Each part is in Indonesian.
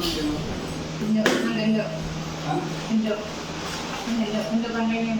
Indo, mangga Indo. Hah? Indo. Indo, Indo panggilnya.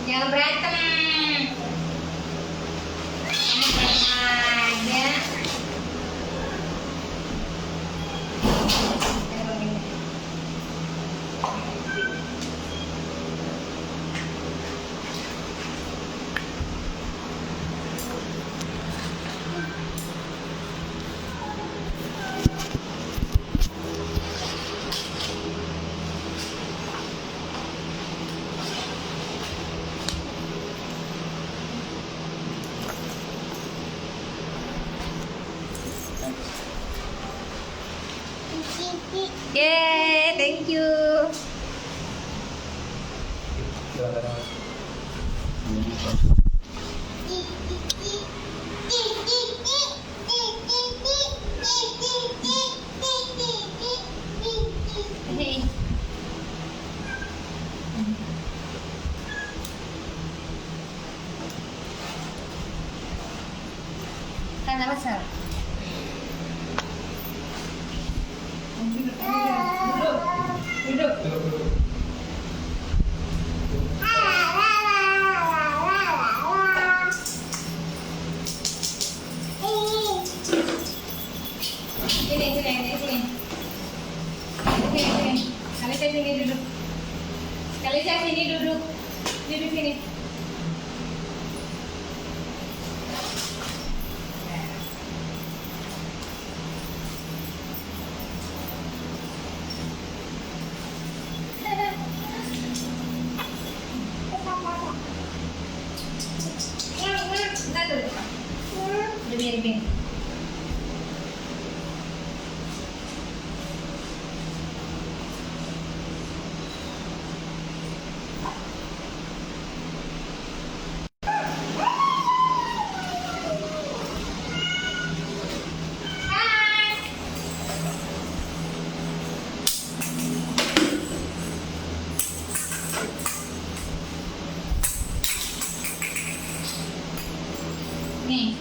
Jangan berantem. Aja. Yeay, thank you. Hey. Kan apa sih? Duduk. Sini. Kalisa sini duduk. Kalisa sini duduk. Duduk sini. Biar. Nih.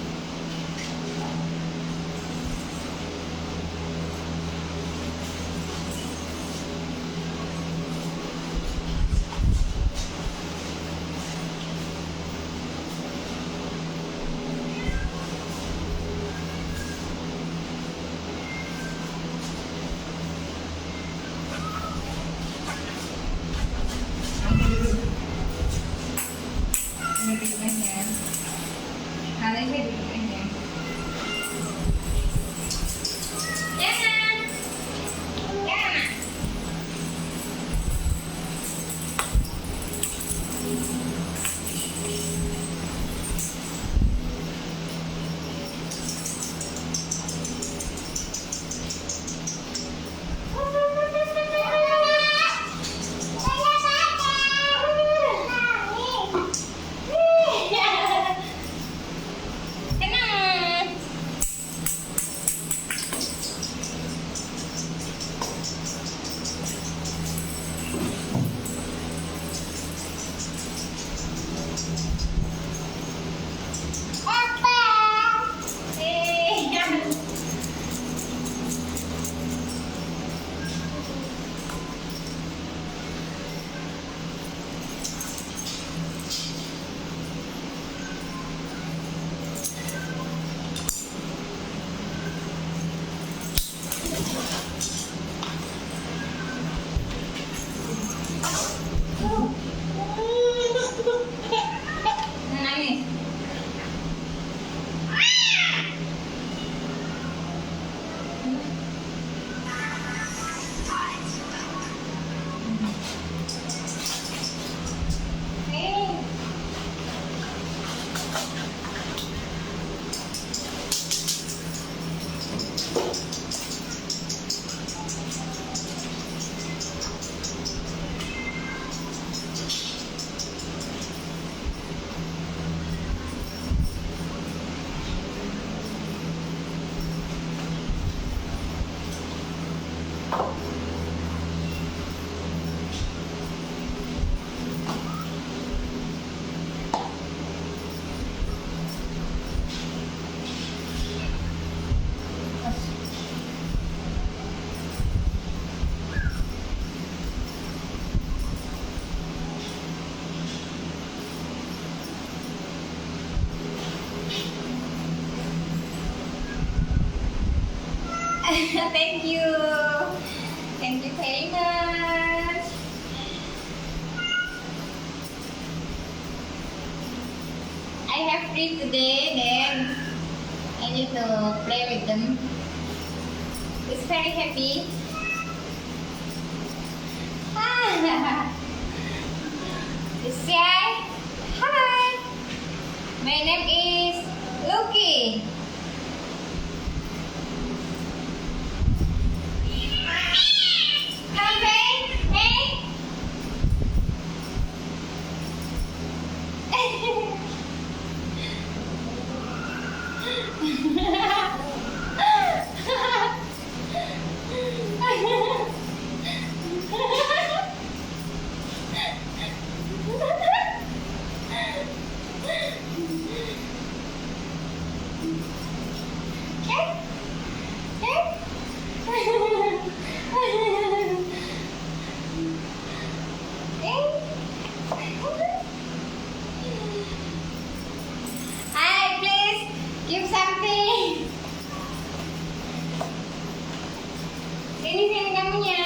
Thank you. Thank you very much. I have free today, then I need to play with them. It's very happy. Say hi. My name is Lucky. Come back. Hey. Hi, please give something. Sini kamunya.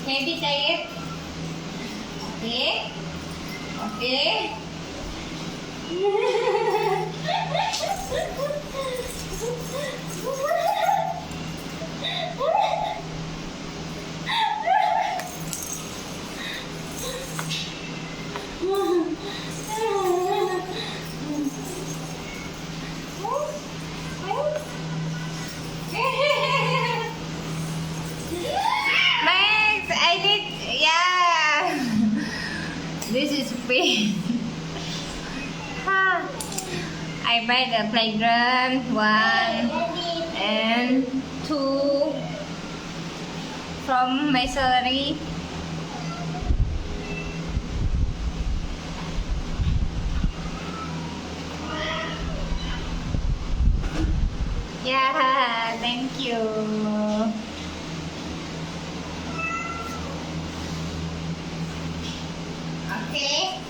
Maybe cair. Oke. Oke. Max, I need, yeah. This is free. I buy the playground 1 and 2 from my salary. Yeah, thank you. Okay.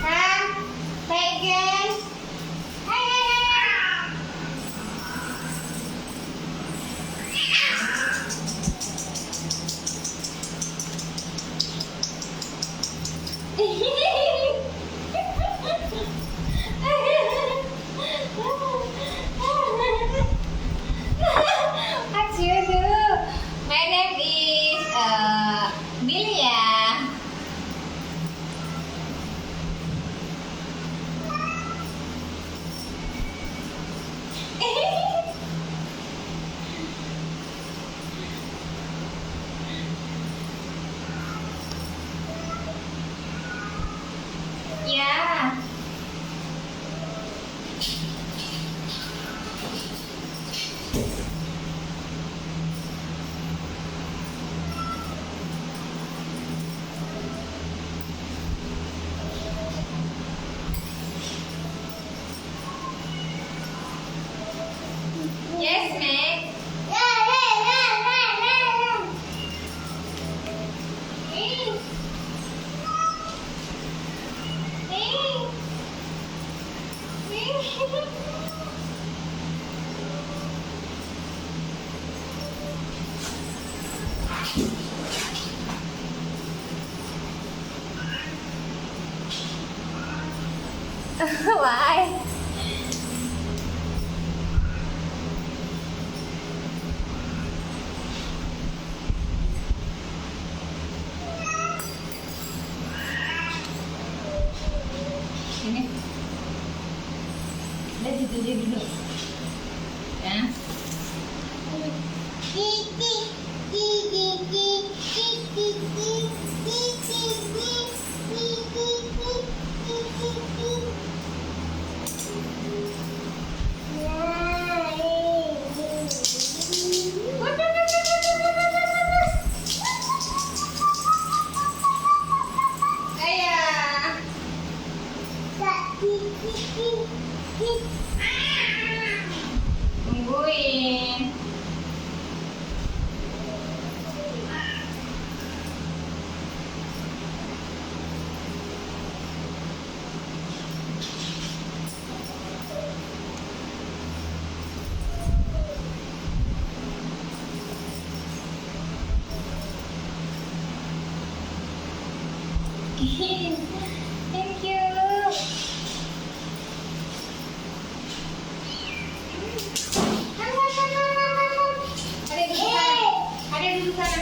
Come, play again. What you do? My name is Milia. Yeah. Yes, Max. Why? Ini. Udah dituju dulu. Ya. Tungguin. Thank you. Ada di sana.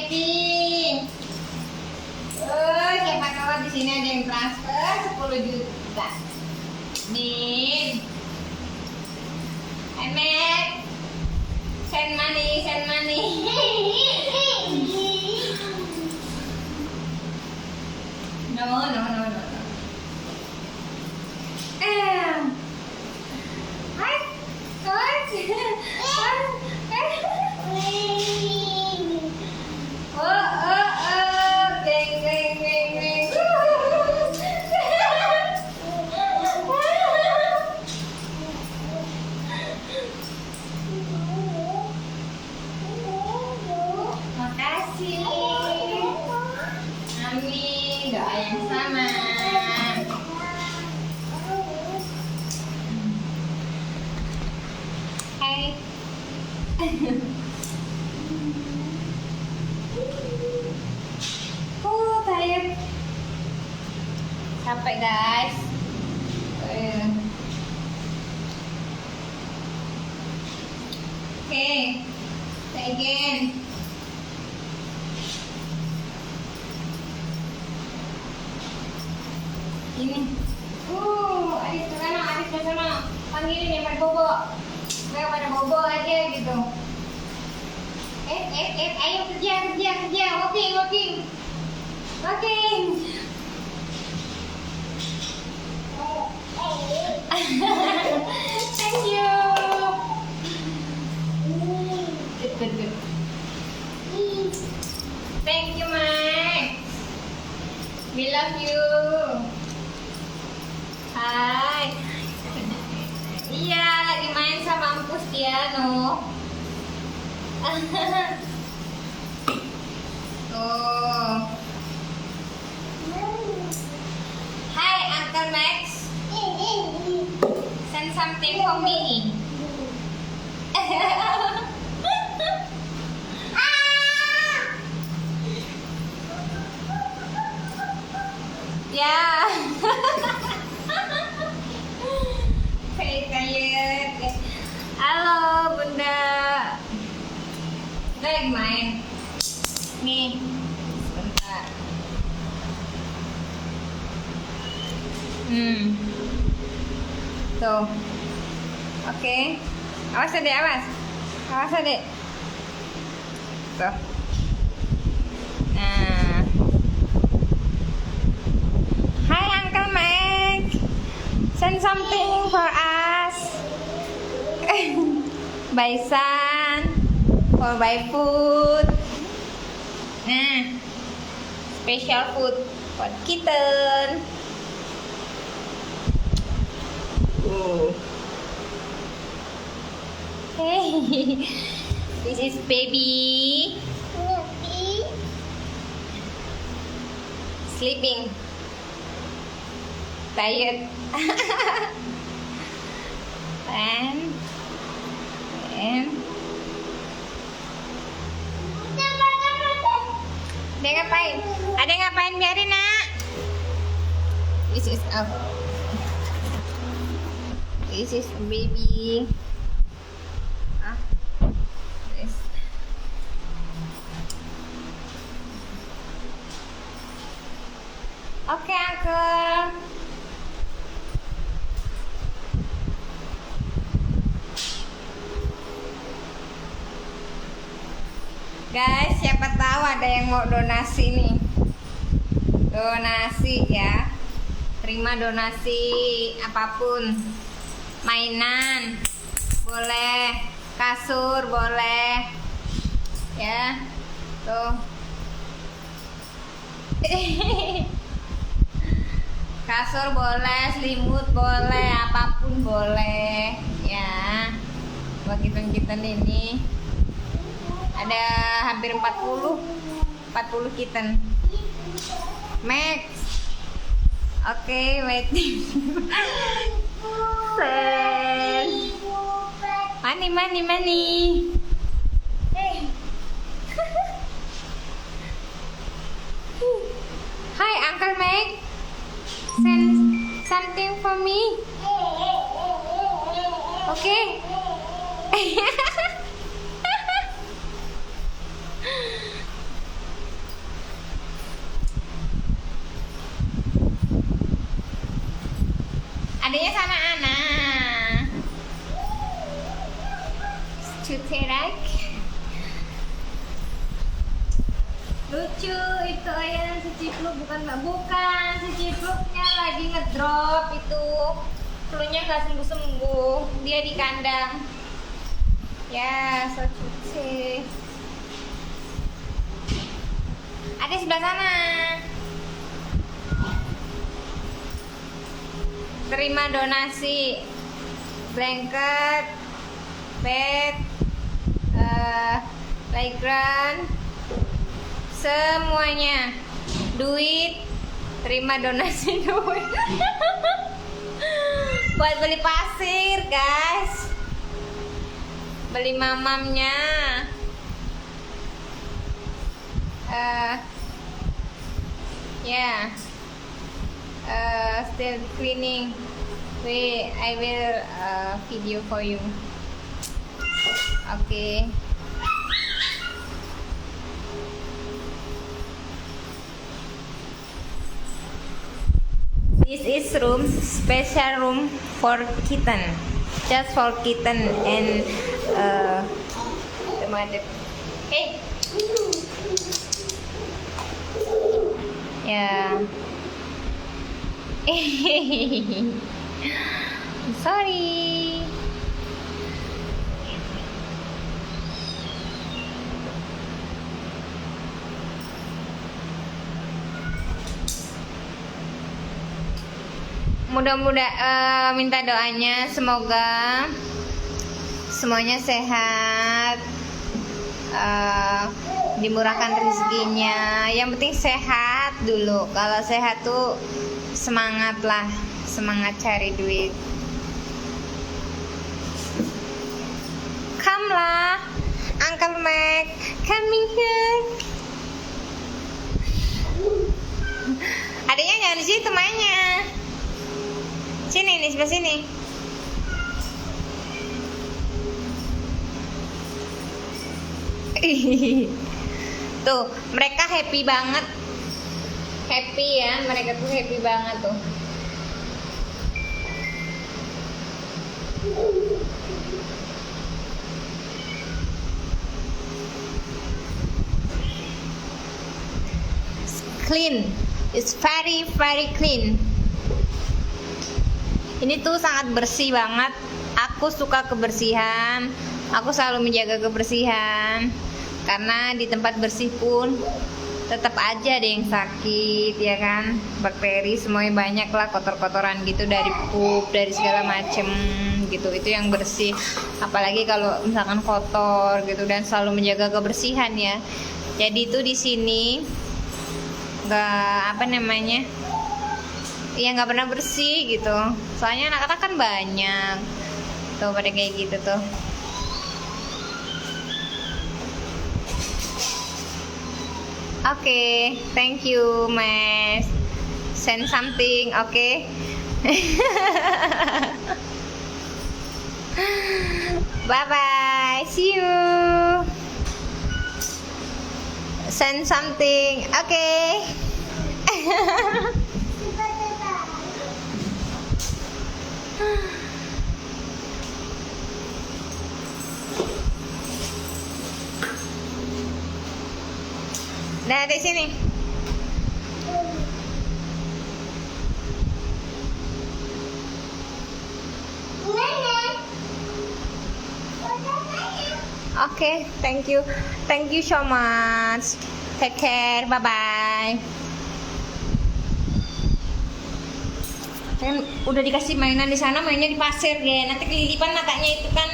Happy. Oh, siapa tahu di sini ada yang transfer 10 juta. Nih. Emek. Send money. No. Makasih. Amin, doa yang sama. Hai. Tired. Capek guys. Okay, say again. Ini. Adik ke sana. Panggilin yang pada bobo. Pada bobo aja gitu. Ayo kerja. Walking. Thank you. Good. Thank you, Max. We love you. Hai. Iya, lagi main sama Empus Tiano. Tuh. Hi, Uncle Max. Send something for me. Ya. Kayak. Halo, Bunda. Udah lagi main. Nih. Sebentar. Tuh. Oke. Awas Adek, awas Adek. Tuh. Nah. Hi Uncle Mac. Send something for us. Buy sun or buy food. Nah, special food for kitten. Hey, this is baby. Sleeping. Tired. and dia ngapain? Ada ngapain, biarin nak. This is a baby. This. Okay, uncle. Guys, siapa tahu ada yang mau donasi nih. Donasi ya. Terima donasi apapun. Mainan boleh, kasur boleh. Ya. Tuh. Kasur boleh, selimut boleh, apapun boleh. Ya. Buat kita ini ada hampir 40 kitten. Max. Oke, waiting. Money. Hey. Hi, Uncle Max. Send something for me. Okay. Adanya sama Ana. Cuterak. Lucu itu ayam si Cipluk, bukan si Cipluknya lagi ngedrop itu. Flu-nya nggak sembuh, dia di kandang. Ya, so cuci. Ada sebelah sana. Terima donasi blanket, bed, playground, semuanya. Duit, terima donasi duit. Buat beli pasir, guys. Beli mamamnya. Yeah. Still cleaning. Wait, I will video for you. Okay. This is room, special room for kitten, just for kitten and the mother. Hey. Yeah. Sorry. Mudah-mudahan minta doanya semoga semuanya sehat, dimurahkan rezekinya. Yang penting sehat dulu. Kalau sehat tuh semangat lah, semangat cari duit. Come lah, Uncle Mac, coming here. Adanya jangan di situ mainnya. Sini nih, sebelah sini. Tuh, mereka happy banget. Happy ya, mereka tuh happy banget tuh. Clean, it's very clean. Ini tuh sangat bersih banget. Aku suka kebersihan. Aku selalu menjaga kebersihan. Karena di tempat bersih pun tetap aja ada yang sakit ya kan, bakteri semuanya banyak lah, kotor-kotoran gitu dari pup, dari segala macem gitu. Itu yang bersih, apalagi kalau misalkan kotor gitu, dan selalu menjaga kebersihan ya. Jadi itu di sini nggak ya nggak pernah bersih gitu, soalnya anak-anak kan banyak tuh pada kayak gitu tuh. Oke, thank you, Mas. Send something, oke? Bye bye, see you. Send something, oke? Nah, di sini. Oke, thank you so much. Take care, bye bye. Kan udah dikasih mainan di sana, mainnya di pasir, ya. Nanti kelilipan matanya itu kan.